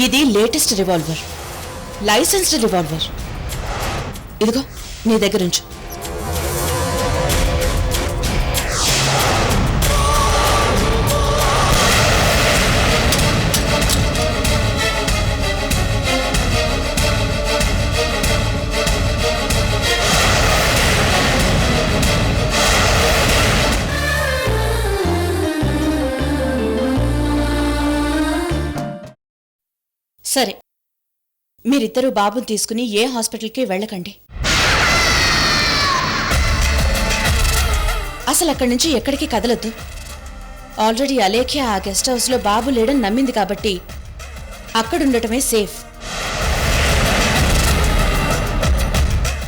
ఇది latest revolver, licensed revolver. ఇదిగో నీ దగ్గర ఉంచు. సరే, మీరిద్దరూ బాబుని తీసుకుని ఏ హాస్పిటల్కి వెళ్ళకండి. అసలు అక్కడి నుంచి ఎక్కడికి కదలొద్దు. ఆల్రెడీ అలేఖ్య ఆ గెస్ట్ హౌస్లో బాబు లేడని నమ్మింది కాబట్టి అక్కడుండటమే సేఫ్.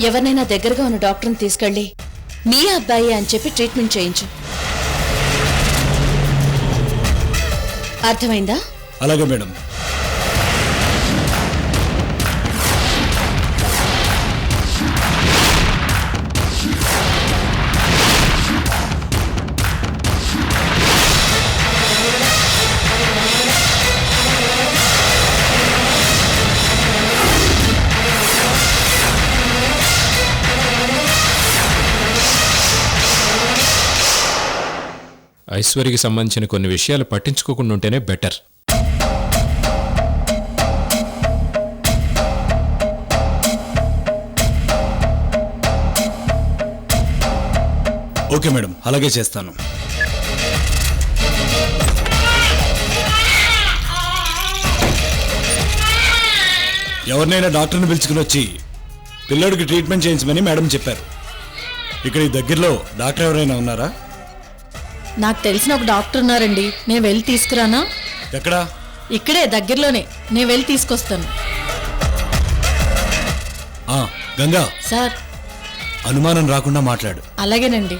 ఎవరినైనా దగ్గరగా ఉన్న డాక్టర్ని తీసుకెళ్ళి మీ అబ్బాయి అని చెప్పి ట్రీట్మెంట్ చేయించు. అర్థమైందా? అలాగే మేడం. ఐశ్వర్యకి సంబంధించిన కొన్ని విషయాలు పట్టించుకోకుండా ఉంటేనే బెటర్. ఓకే మేడం, అలాగే చేస్తాను. ఎవరినైనా డాక్టర్ని పిలుచుకుని వచ్చి పిల్లోడికి ట్రీట్మెంట్ చేయించమని మేడం చెప్పారు. ఇక్కడ ఈ దగ్గరలో డాక్టర్ ఎవరైనా ఉన్నారా? నాకు తెలిసిన ఒక డాక్టర్ ఉన్నారండి, నేను వెళ్ళి తీసుకురానా? ఎక్కడా? ఇక్కడే దగ్గరలోనే, నేను వెళ్ళి తీసుకొస్తాను. గంగా సార్, అనుమానం రాకుండా మాట్లాడు. అలాగేనండి.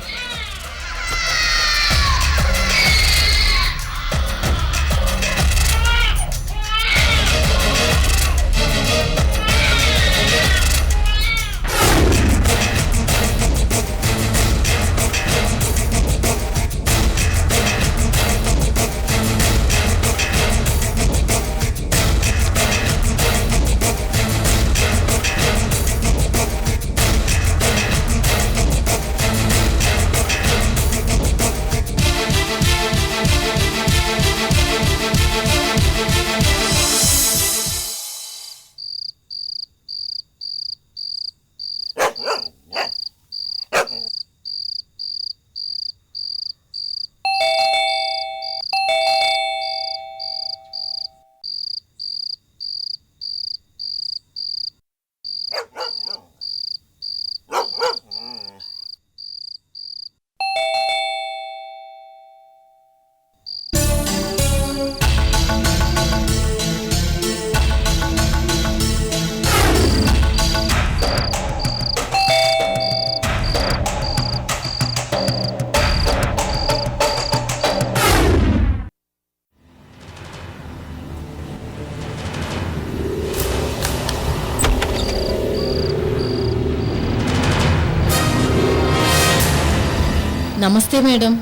నమస్తే మేడం.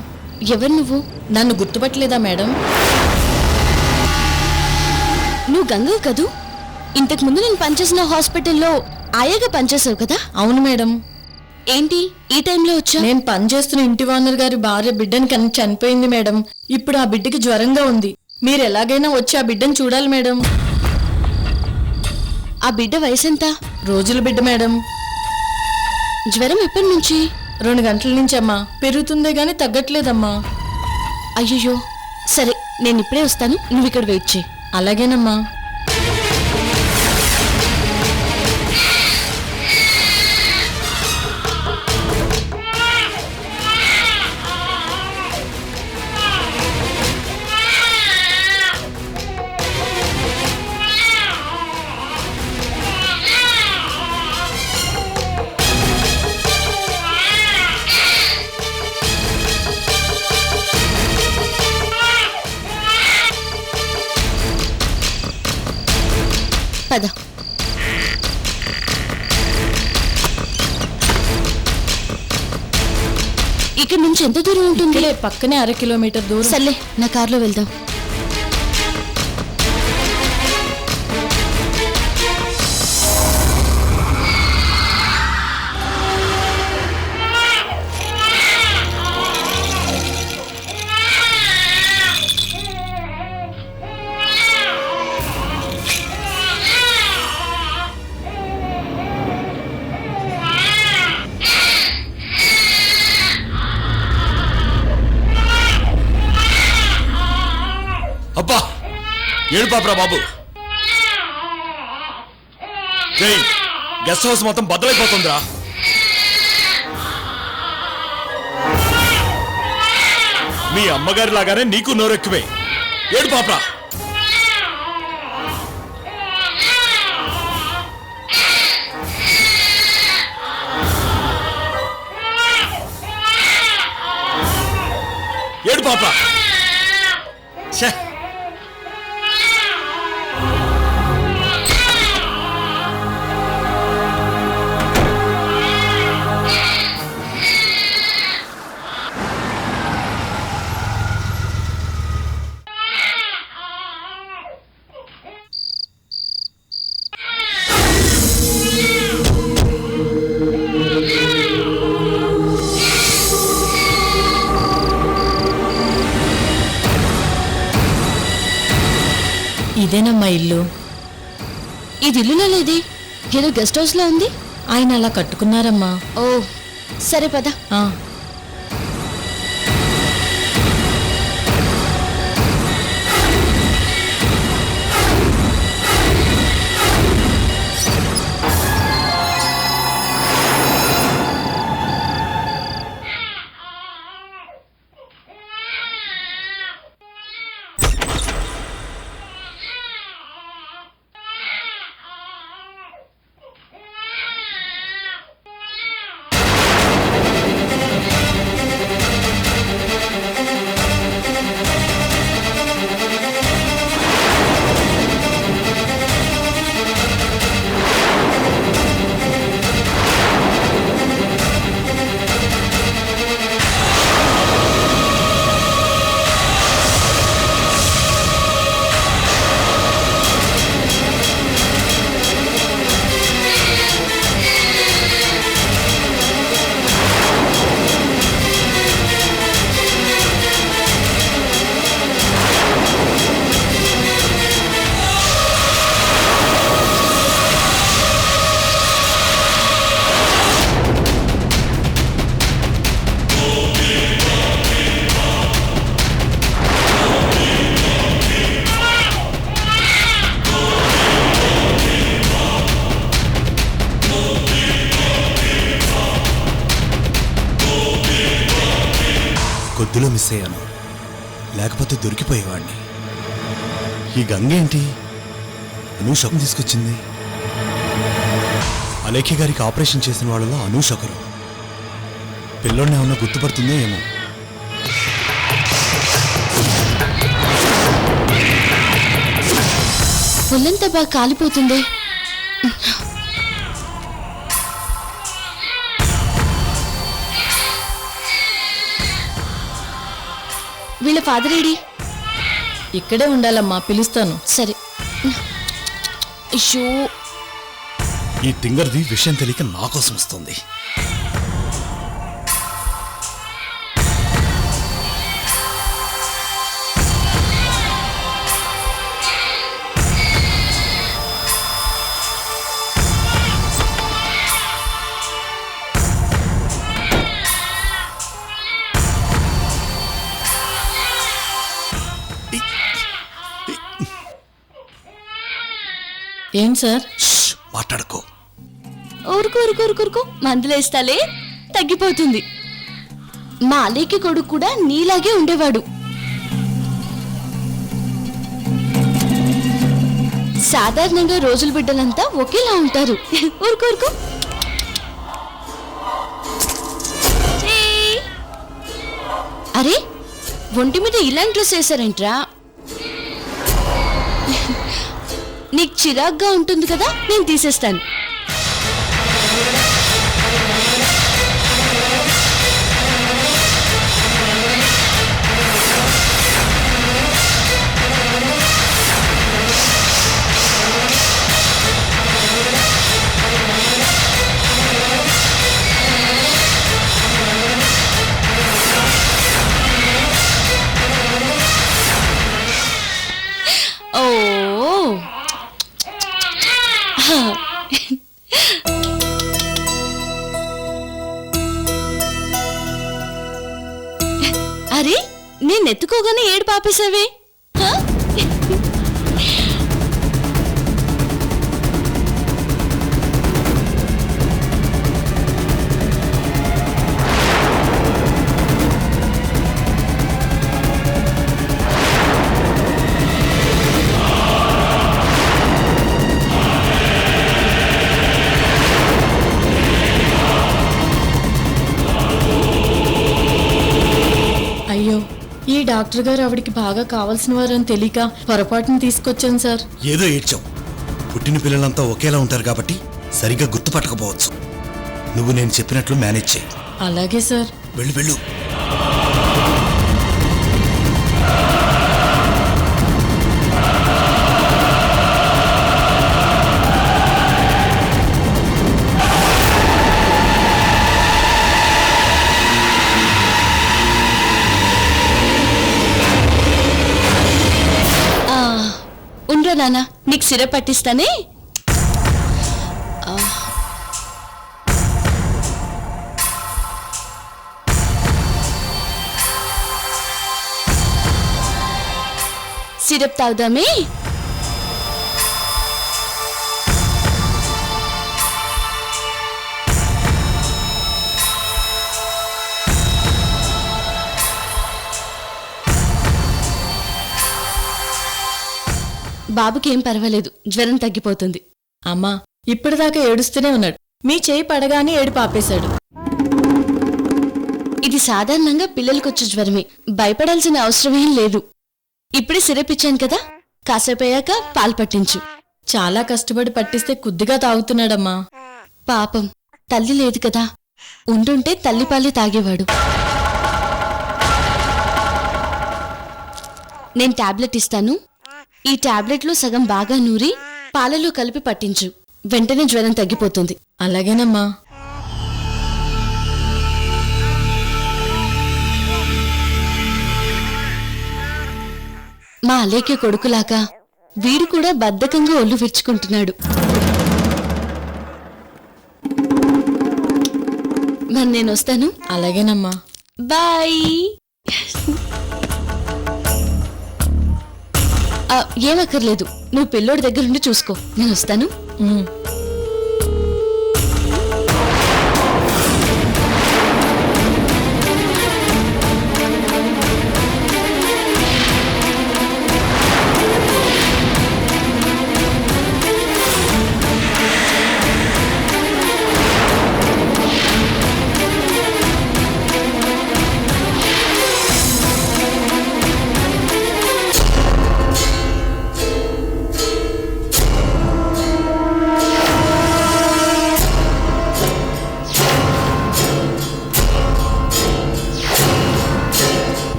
ఎవరు నువ్వు? నన్ను గుర్తుపట్టలేదా మేడం? నువ్వు గంగవు కదూ? ఇంతకు ముందు నేను పనిచేసిన హాస్పిటల్లో ఆయాగా పనిచేసావు కదా? అవును మేడం. ఏంటి ఈ టైంలో వచ్చా? నేను పనిచేస్తున్న ఇంటి ఓనర్ గారి భార్య బిడ్డని కని చనిపోయింది మేడం. ఇప్పుడు ఆ బిడ్డకి జ్వరంగా ఉంది. మీరు ఎలాగైనా వచ్చి ఆ బిడ్డను చూడాలి మేడం. ఆ బిడ్డ వయసు ఎంత? రోజుల బిడ్డ మేడం. జ్వరం ఎప్పటి నుంచి? 2 గంటల నుంచి అమ్మా. పెరుగుతుందే గానీ తగ్గట్లేదమ్మా. అయ్యో, సరే నేను ఇప్పుడే వస్తాను, నువ్వు ఇక్కడ వెయిట్ చేయి. అలాగేనమ్మా. పద. ఇక్కడ నుంచి ఎంత దూరం ఉంటుంది? పక్కనే 1/2 కిలోమీటర్ దూరం. సర్లే, నా కార్లో వెళ్దాం. అబ్బా ఏడు పాపరా బాబు. గెస్ట్ హౌస్ మొత్తం బద్దలైపోతుందిరా. మీ అమ్మగారి లాగానే నీకు నోరెక్కువే. ఏడు పాపరా. ఏడు పాప. ఇదేనమ్మా ఇల్లు. ఇది ఇల్లులో లేది, ఏదో గెస్ట్ హౌస్ లో ఉంది. ఆయన అలా కట్టుకున్నారమ్మా. ఓ సరే పద. కొద్దిలో మిస్ అయ్యాను, లేకపోతే దొరికిపోయేవాడిని. ఈ గంగేంటి అనూష్ ఒకరు తీసుకొచ్చింది? అలేఖ్య గారికి ఆపరేషన్ చేసిన వాళ్ళలో అనూష్ ఒకరు. పిల్లోడిని ఏమన్నా గుర్తుపడుతుందో ఏమో. ఒళ్ళంతా బాగా కాలిపోతుంది. వీళ్ళ ఫాదర్ ఏడి? ఇక్కడే ఉండాలమ్మా, పిలుస్తాను. సరే. అయ్యో ఈ తింగర్ది విషయం తెలియక నా కోసం వస్తుంది. ఏం సార్? మాట్లాడుకో. ఊరుకో మందులేస్తాలే, తగ్గిపోతుంది. మా అలేఖ్య కొడుకు కూడా నీలాగే ఉండేవాడు. సాధారణంగా రోజుల బిడ్డలంతా ఒకేలా ఉంటారు. ఊరుకో. అరే ఒంటి మీద ఇలాంటి డ్రెస్ వేసారేంట్రా? నీకు చిరాగ్గా ఉంటుంది కదా, నేను తీసేస్తాను. అరే నేను ఎత్తుకోగానే ఏడు పాపేశావే. అయ్యో, ఈ డాక్టర్ గారు ఆవిడికి బాగా కావాల్సిన వారని తెలియక పొరపాటును తీసుకొచ్చాను సార్. ఏదో ఏడ్చావు. పుట్టిన పిల్లలంతా ఒకేలా ఉంటారు కాబట్టి సరిగ్గా గుర్తుపట్టకపోవచ్చు. నువ్వు నేను చెప్పినట్లు మేనేజ్ చేయి. అలాగే సార్. వెళ్ళు వెళ్ళు. ఉండ్రా నాన్న, నీకు సిరప్ పట్టిస్తానే. సిరప్ తాగుదామే. బాబుకి ఏం పర్వాలేదు, జ్వరం తగ్గిపోతుంది. అమ్మా, ఇప్పటిదాకా ఏడుస్తూనే ఉన్నాడు. మీ చేయి పడగానే ఏడు పాపేశాడు. ఇది సాధారణంగా పిల్లలకొచ్చే జ్వరమే, భయపడాల్సిన అవసరమేం లేదు. ఇప్పుడే సిరప్ ఇచ్చాను కదా, కాసేపయ్యాక పాలు పట్టించు. చాలా కష్టపడి పట్టిస్తే కొద్దిగా తాగుతున్నాడమ్మా. పాపం, తల్లి లేదు కదా, ఉండుంటే తల్లిపాలే తాగేవాడు. నేను టాబ్లెట్ ఇస్తాను. ఈ టాబ్లెట్లో సగం బాగా నూరి పాలలో కలిపి పట్టించు, వెంటనే జ్వరం తగ్గిపోతుంది. అలాగేనమ్మా. మా అలేఖ్య కొడుకులాగా వీడు కూడా బద్ధకంగా ఒళ్ళు విరుచుకుంటున్నాడు. మరి నేను వస్తాను. అలాగేనమ్మా. బాయ్. ఏమక్కర్లేదు, నువ్వు పిల్లోడి దగ్గరుండి చూసుకో, నేను వస్తాను.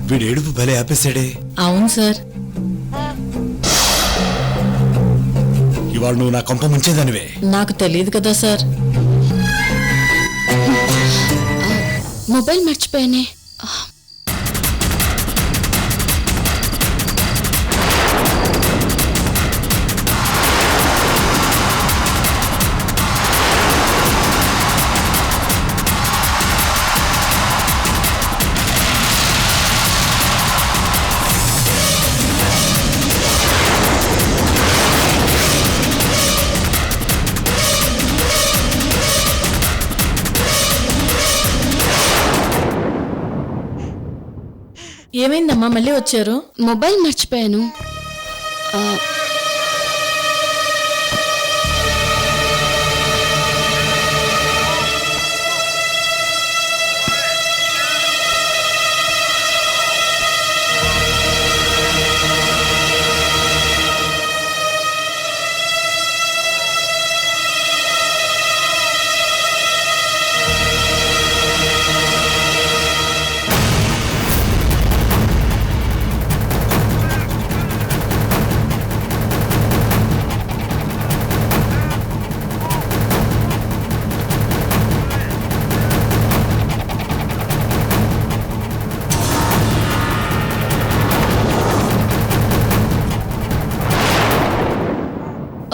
వీడు ఏడుపు భలే ఆపేశాడే. అవును సార్. ఇవాళ నువ్వు నా కొంప ముంచేదానివే. నాకు తెలియదు కదా సార్. మొబైల్ మర్చిపోయానే. ఏమైందమ్మా, మళ్ళీ వచ్చారు? మొబైల్ మర్చిపోయాను.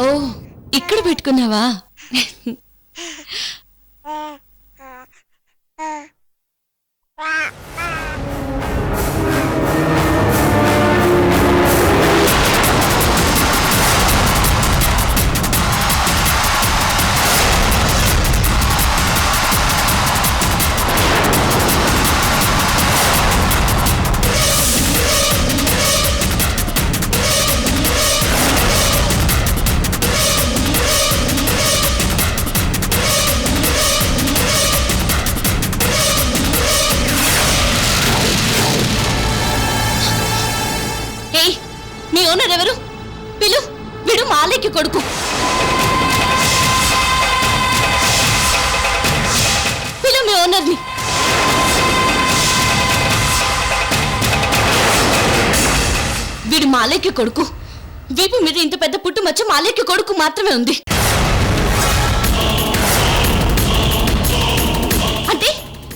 ఓ, ఇక్కడ పెట్టుకున్నావా? మీ ఓనర్ ఎవరు? పిలు. వీడు మాలయ్యకి కొడుకు. పిలు మీ ఓనర్ని. వీడు మాలయ్యకి కొడుకు. వీపు మీద ఇంత పెద్ద పుట్టు మచ్చ మాలయ్యకి కొడుకు మాత్రమే ఉంది. అంటే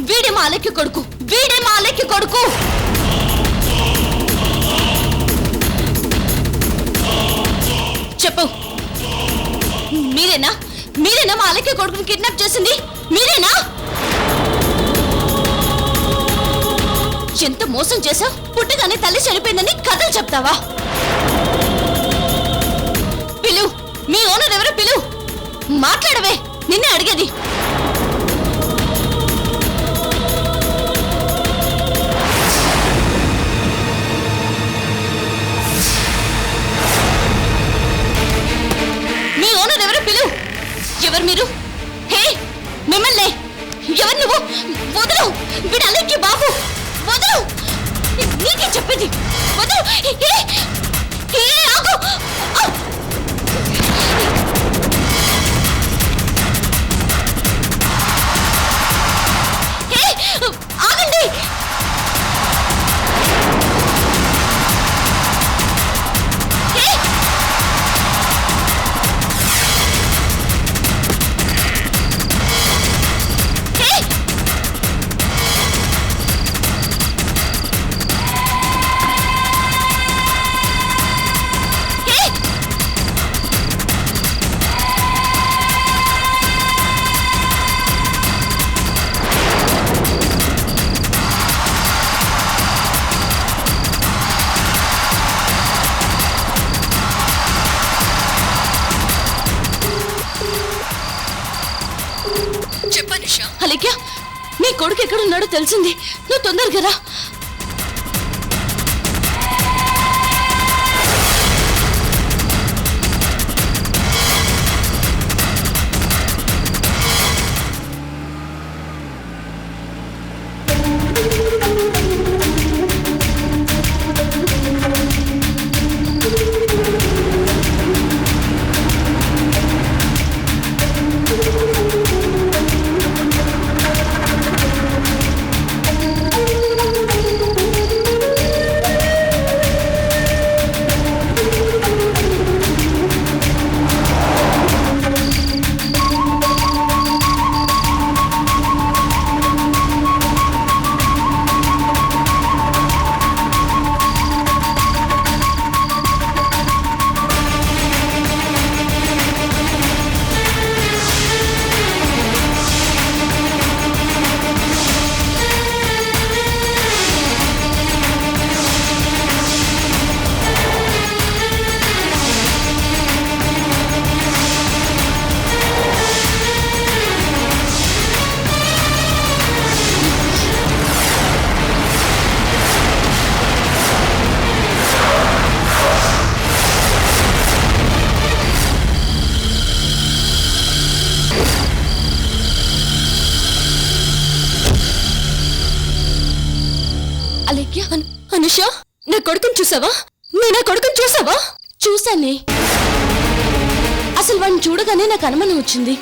వీడే మాలయ్యకి కొడుకు. వీడే మాలయ్యకి కొడుకు. చెప్పు. మీరేనా? మీరేనా మాలయ్యకి కొడుకుని కిడ్నాప్ చేసింది? మీరేనా? ఎంత మోసం చేశావు? పుట్టగానే తల్లి చనిపోయిందని కథలు చెప్తావా? పిలు. మీ ఓనర్ ఎవరు? పిలు. మాట్లాడవే. నిన్నే అడిగేది. మీ ఓనర్ ఎవరు? పిలు. ఎవరు మీరు? హే, మిమ్మల్ని. ఎవరు నువ్వు? వదలు. వీడు అలెక్కి బాబు. వదలు. నీకే చెప్పేది. వదలు. ఆగు. ఆగండి. అలేఖ్య, నీ కొడుకు ఎక్కడున్నాడో తెలిసింది. నువ్వు తొందరగా రా. అలేఖ్య, అనుష, నా కొడుకుని చూసావా? నువ్వు నా కొడుకుని చూసావా? చూసానే. అసలు వాడిని చూడగానే నాకు అనుమానం వచ్చింది.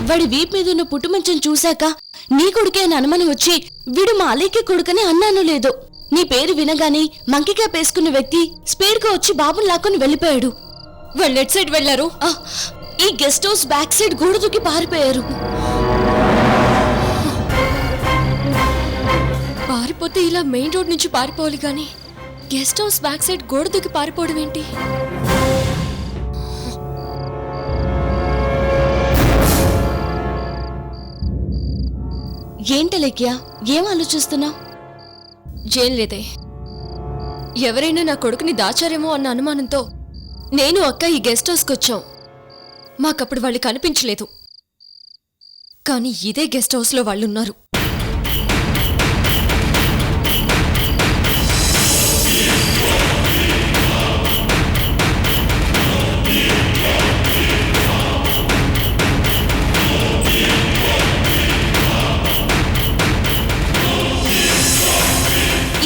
వాడి వీపు మీద ఉన్న పుట్టుమంచం చూశాక నీ కొడుకే అని అనుమానం వచ్చి వీడు మా అలేఖ్య కొడుకని అన్నాను. లేదు, నీ పేరు వినగానే మంకీ క్యాప్ వేసుకున్న వ్యక్తి స్పీడ్ గా వచ్చి బాబుని లాక్కొని వెళ్ళిపోయాడు. వాళ్ళు ఎట్ సైడ్ వెళ్లారు? ఈ గెస్ట్ హౌస్ బ్యాక్ సైడ్ గోడ దూకి పారిపోయారు. పారిపోతే ఇలా మెయిన్ రోడ్ నుంచి పారిపోవాలి కానీ గెస్ట్ హౌస్ బ్యాక్ సైడ్ గోడ దూకి పారిపోవడం ఏంటి? ఏంటలేఖ్య, ఏం ఆలోచిస్తున్నావు? ఏం లేదే. ఎవరైనా నా కొడుకుని దాచారేమో అన్న అనుమానంతో నేను అక్క ఈ గెస్ట్ హౌస్కి వచ్చాం. మాకప్పుడు వాళ్ళు కనిపించలేదు, కానీ ఇదే గెస్ట్ హౌస్లో వాళ్ళున్నారు.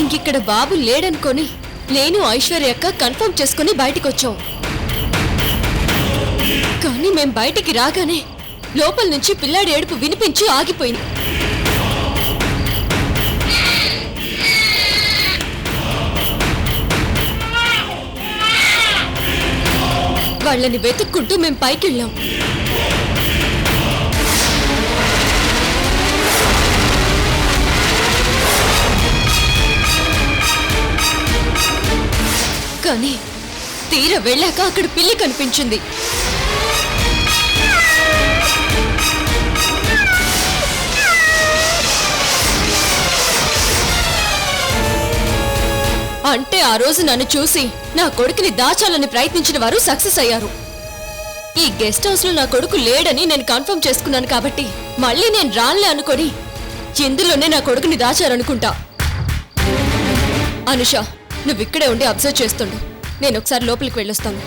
ఇంకిక్కడ బాబు లేడనుకొని నేను ఐశ్వర్య అక్క కన్ఫర్మ్ చేసుకుని బయటికొచ్చాం. కానీ మేం బయటికి రాగానే లోపల నుంచి పిల్లాడి ఏడుపు వినిపించి ఆగిపోయింది. వాళ్ళని వెతుక్కుంటూ మేం పైకెళ్ళాం. కానీ తీరా వెళ్ళాక అక్కడ పిల్లి కనిపించింది. అంటే ఆ రోజు నన్ను చూసి నా కొడుకుని దాచాలని ప్రయత్నించిన వారు సక్సెస్ అయ్యారు. ఈ గెస్ట్ హౌస్ లో నా కొడుకు లేడని నేను కన్ఫర్మ్ చేసుకున్నాను కాబట్టి మళ్ళీ నేను రానులే అనుకొని ఇందులోనే నా కొడుకుని దాచారనుకుంటా. అనుష, నువ్వు ఇక్కడే ఉండి అబ్జర్వ్ చేస్తుండు. నేను ఒకసారి లోపలికి వెళ్ళొస్తాను.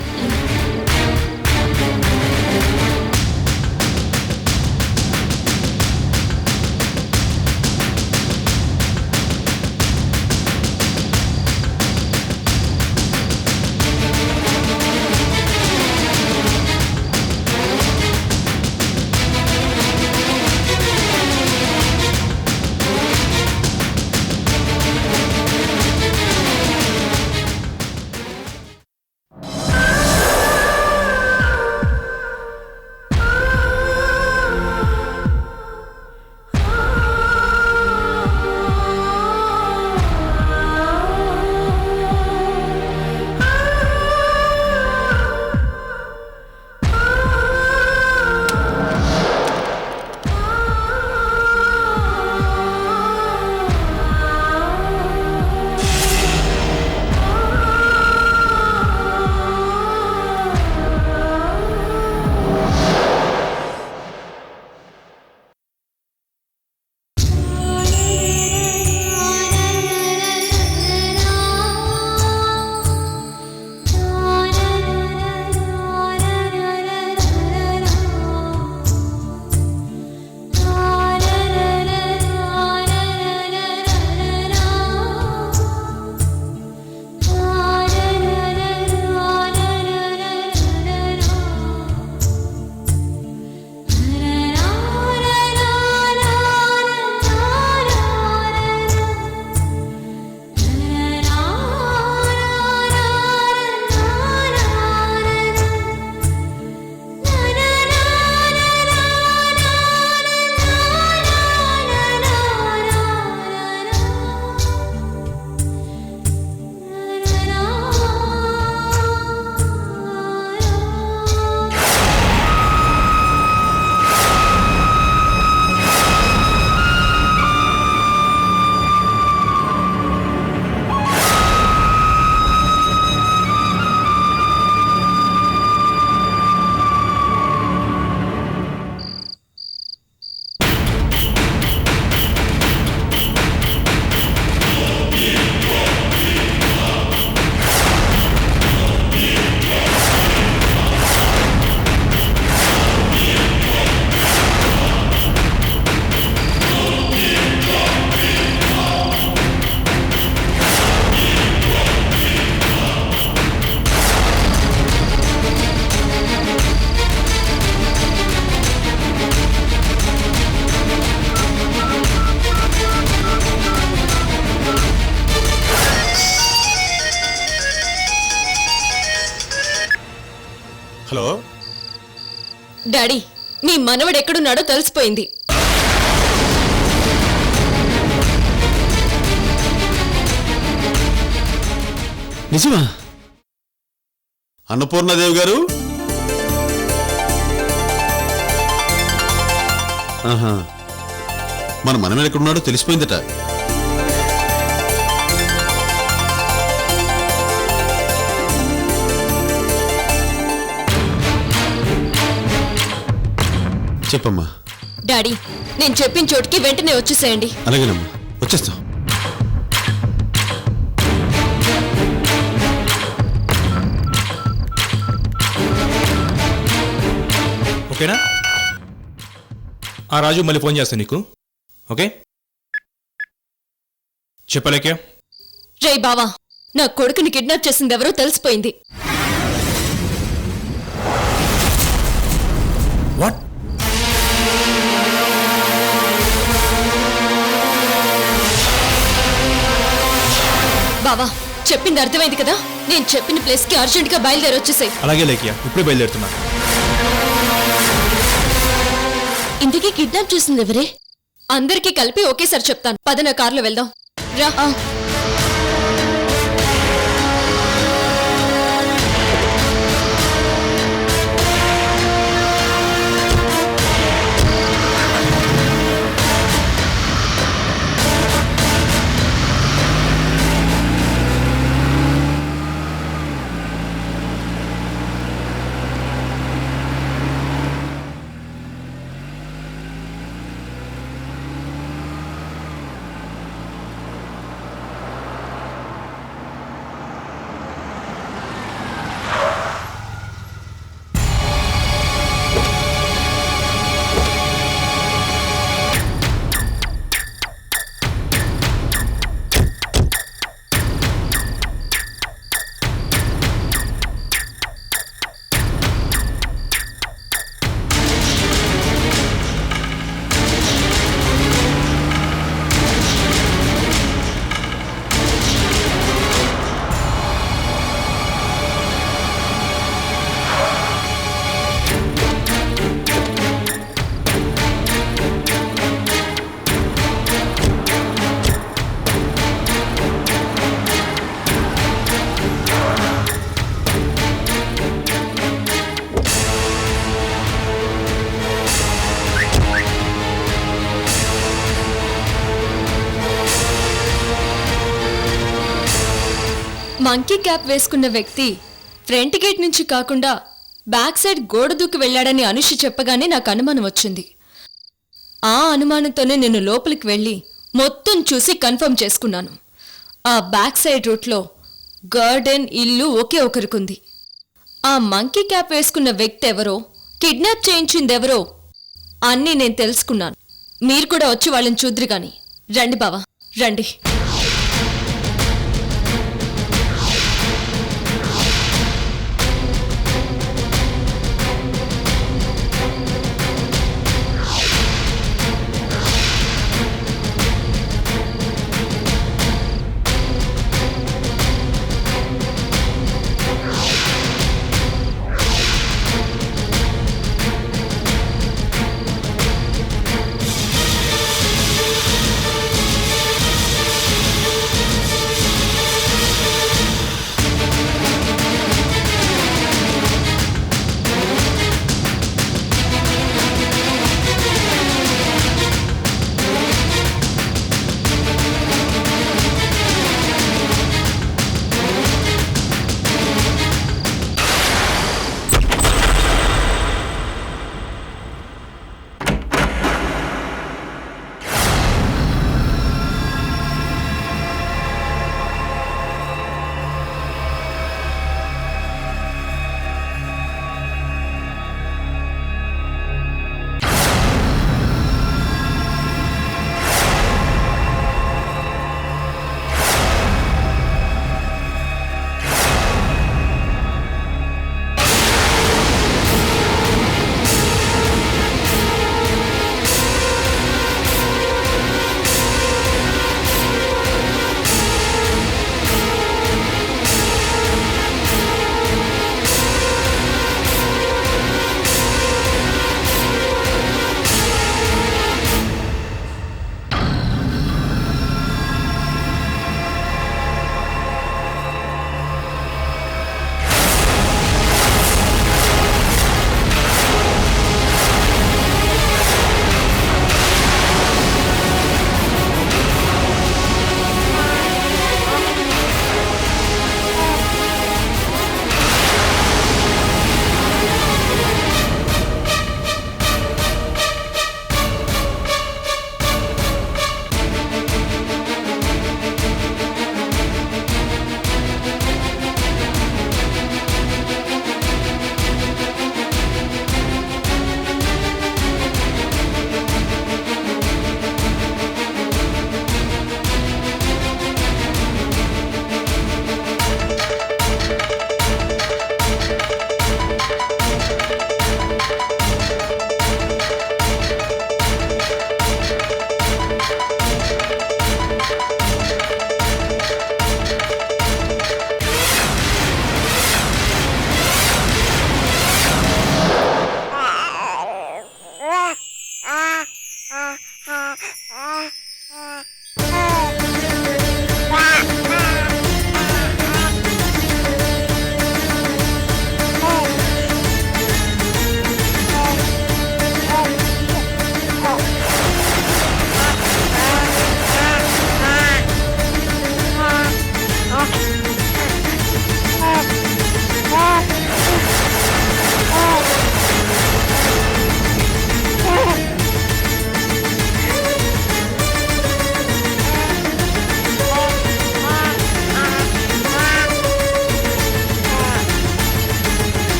హలో డాడీ, నీ మనవడు ఎక్కడున్నాడో తెలిసిపోయింది. నిజమా? అన్నపూర్ణాదేవి గారు, ఆహా, మన మనవడు ఎక్కడున్నాడో తెలిసిపోయిందట. చెప్పమ్మా. డాడీ, నేను చెప్పిన చోటుకి వెంటనే వచ్చేసేయండి. అలాగేనమ్మా, వచ్చేస్తాం. ఓకేనా? ఆ రాజు మళ్ళీ ఫోన్ చేస్తాను నీకు. ఓకే చెప్పలేకే? రే బావా, నా కొడుకుని కిడ్నాప్ చేసింది ఎవరో తెలిసిపోయింది. వాట్? బావా, చెప్పింది అర్థమైంది కదా? నేను చెప్పిన ప్లేస్కి అర్జెంట్గా బయలుదేరి వచ్చేసాయి. అలాగే లేకియా, ఇప్పుడే బయలుదేరుతున్నా. ఇంతకీ కిడ్నాప్ చేసింది ఎవరే? అందరికీ కలిపి ఒకేసారి చెప్తాను. పద, నా కార్లో వెళ్దాం రా. మంకీ క్యాప్ వేసుకున్న వ్యక్తి ఫ్రంట్ గేట్ నుంచి కాకుండా బ్యాక్ సైడ్ గోడ దూకి వెళ్లాడని అనుషి చెప్పగానే నాకు అనుమానం వచ్చింది. ఆ అనుమానంతోనే నేను లోపలికి వెళ్ళి మొత్తం చూసి కన్ఫర్మ్ చేసుకున్నాను. ఆ బ్యాక్ సైడ్ రూట్లో గార్డెన్, ఇల్లు ఒకే ఒకరికుంది. ఆ మంకీ క్యాప్ వేసుకున్న వ్యక్తి ఎవరో, కిడ్నాప్ చేయించిందెవరో అన్నీ నేను తెలుసుకున్నాను. మీరు కూడా వచ్చి వాళ్ళని చూద్దురు గాని. రండి బావా, రండి.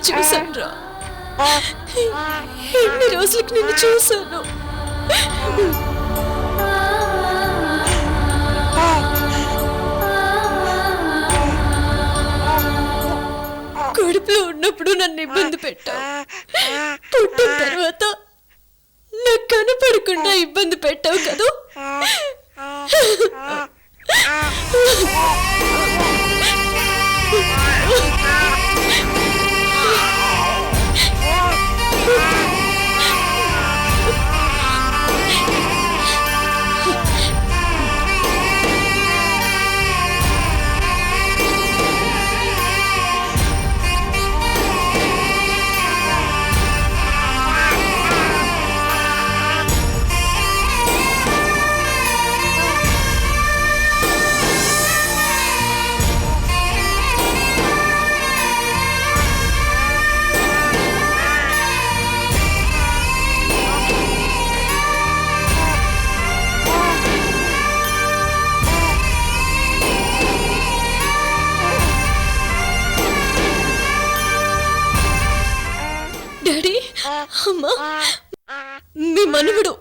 చూశాను రా, ఎన్ని రోజులకి నిన్ను చూశాను. కడుపులో ఉన్నప్పుడు నన్ను ఇబ్బంది పెట్టావు, పుట్టిన తర్వాత నాకు కనపడకుండా ఇబ్బంది పెట్టావు కదూ. డాడీ, అమ్మా, మీ మనవడు.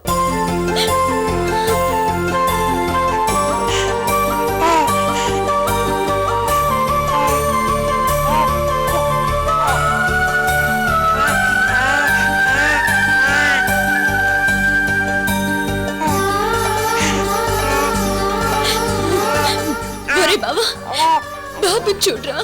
ఒరే బావా, బాబు చూడరా.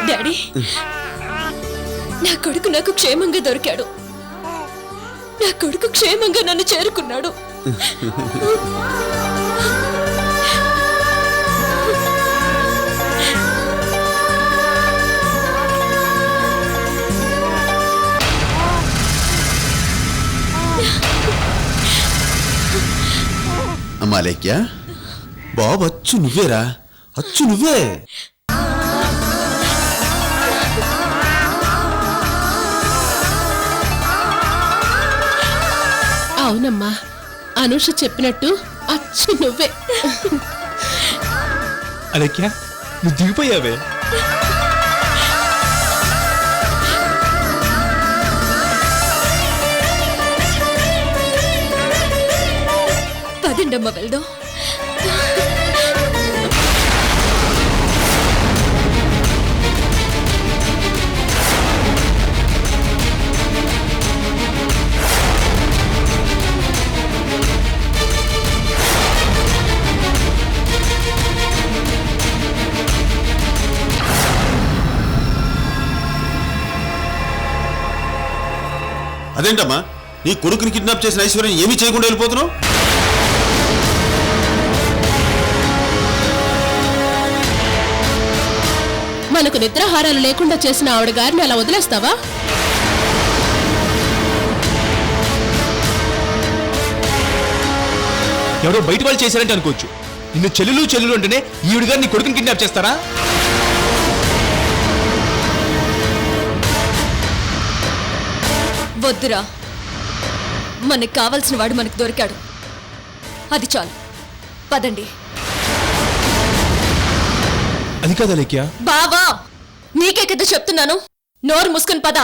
డాడీ, నా కొడుకు నాకు క్షేమంగా దొరికాడు. నా కొడుకు క్షేమంగా నన్ను చేరుకున్నాడు. అమ్మా లేఖ్య, బాబు అచ్చు నువ్వేరా, అచ్చు నువ్వే. అవునమ్మా, అనుష చెప్పినట్టు అచ్చు నువ్వే. అలెక్యా, నువ్వు దిగిపోయావే. పదండమ్మ వెళ్దాం. అదేంటమ్మా, నీ కొడుకుని కిడ్నాప్ చేసిన ఐశ్వర్యం ఏమీ చేయకుండా వెళ్ళిపోతున్నావు? మనకు నిద్రాహారాలు లేకుండా చేసిన ఆవిడ గారిని అలా వదిలేస్తావా? ఎవరో బయట వాళ్ళు చేశారంటే అనుకోవచ్చు. నిన్ను చెల్లెలు అంటేనే ఈవిడ గారు నీ కొడుకుని కిడ్నాప్ చేస్తారా? వద్దురా, మనకు కావలసిన వాడు మనకు దొరికాడు, అది చాలు. పదండి. అది కాదు అలెక్యా. బావా, నీకే కదా చెప్తున్నాను, నోరు మూసుకొని పద.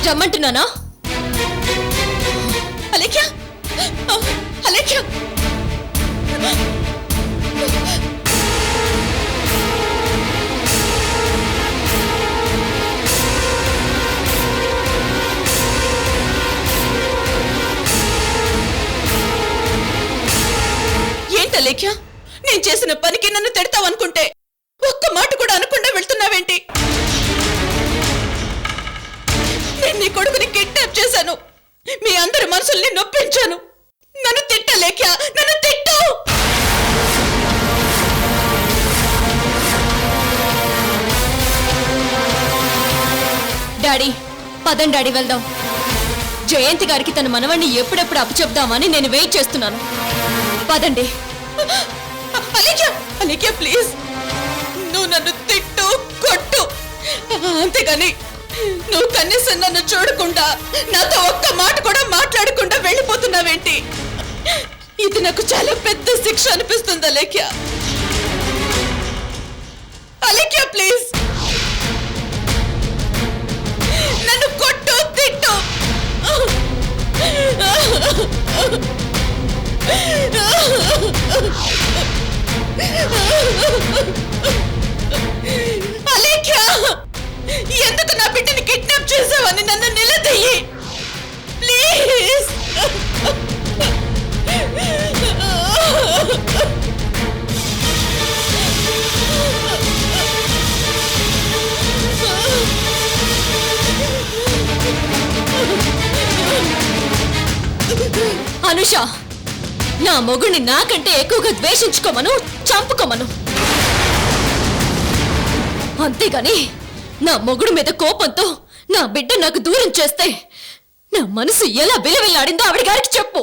రమ్మంటున్నానా? అలేఖ్య, అలేఖ్య, ఏంటలేఖ్య, నేను చేసిన పనికి నన్ను తిడతావనుకుంటే ఒక్క మాట కూడా అనకుండా వెళ్తున్నావేంటి? నేను నీ కొడుకుని కిడ్నాప్ చేశాను. మీ అందరి మనసుల్ని నొప్పించాను. నన్ను తిట్టలేక నన్ను తిట్టు. డాడీ పదండి డాడీ వెళ్దాం. జయంతి గారికి తన మనవణ్ణి ఎప్పుడెప్పుడు అప్పచెప్దామని నేను వెయిట్ చేస్తున్నాను. పదండి. అలేఖ్య ప్లీజ్, నువ్వు నన్ను తిట్టు కొట్టు, అంతేగాని నువ్వు కనీసం నన్ను చూడకుండా నాతో ఒక్క మాట కూడా మాట్లాడకుండా వెళ్ళిపోతున్నావేంటి? ఇది నాకు చాలా పెద్ద శిక్ష అనిపిస్తుంది అలేఖ్య. అలేఖ్య ప్లీజ్, నన్ను కొట్టు తిట్టు. అలేఖ్య, ఎందుకు నా బిడ్డని కిడ్నాప్ చేసావని నన్ను నిలదీయి ప్లీజ్. అనుష, నా మొగుడిని నాకంటే ఎక్కువగా ద్వేషించుకోమను, చంపుకోమను. అంతేగాని నా మొగుడు మీద కోపంతో నా బిడ్డ నాకు దూరం చేస్తే నా మనసు ఎలా విలవిల్లాడిందో ఆవిడ గారికి చెప్పు.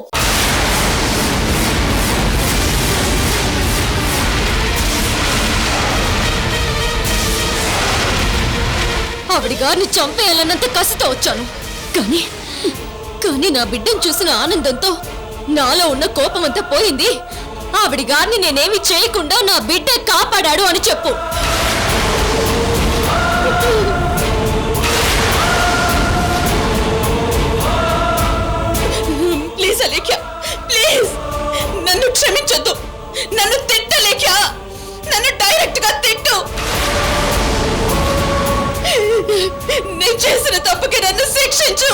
ఆవిడ గారిని చంపేయాలన్నంత కసితో వచ్చాను. కానీ నా బిడ్డను చూసిన ఆనందంతో నాలో ఉన్న కోపమంతా పోయింది. ఆవిడ గారిని నేనేమి చేయకుండా నా బిడ్డ కాపాడాడు అని చెప్పు. ప్లీజ్ అలేఖ్య ప్లీజ్, నన్ను క్షమించొద్దు. నన్ను తిట్టలేఖ్య, నన్ను డైరెక్ట్ గా తిట్టు. నేను చేసిన తప్పుకి నన్ను శిక్షించు.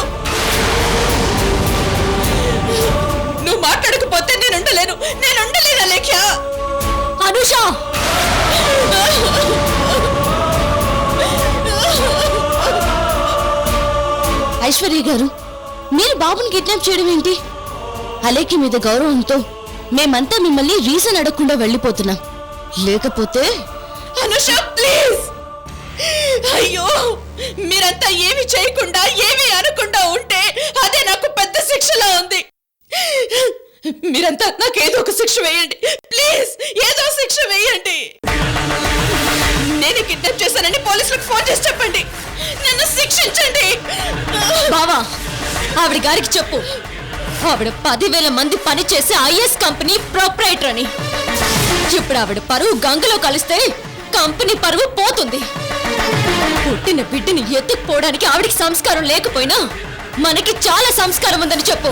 నువ్వు మాట్లాడకపోతే నేను ఉండలేను అలేఖ్య. అనుష, ఐశ్వర్య గారు, మీరు బాబుని కిడ్నాప్ చేయడం ఏంటి? అలేఖ్య మీద గౌరవంతో మేమంతా మిమ్మల్ని రీజన్ అడగకుండా వెళ్ళిపోతున్నాం. లేకపోతే అనుష ప్లీజ్. అయ్యో, మీరంతా ఏమి చేయకుండా ఏమి అనకుండా ఉంటే అదే నాకు పెద్ద శిక్షలా ఉంది. మీరంతా నాకు ఏదో ఒక శిక్ష వేయండి ప్లీజ్, ఏదో శిక్ష వేయండి. నేను కిడ్నాప్ చేశానని పోలీసులకు ఫోన్ చేసి చెప్పండి. నన్ను శిక్షించండి. బావా, ఆవిడ గారికి చెప్పు, ఆవిడ 10,000 మంది పనిచేసే ఐఎస్ కంపెనీ ప్రొప్రైటర్ అని. ఇప్పుడు ఆవిడ పరువు గంగలో కలిస్తే కంపెనీ పరువు పోతుంది. పుట్టిన బిడ్డని ఎత్తుకుపోవడానికి ఆవిడికి సంస్కారం లేకపోయినా మనకి చాలా సంస్కారం ఉందని చెప్పు.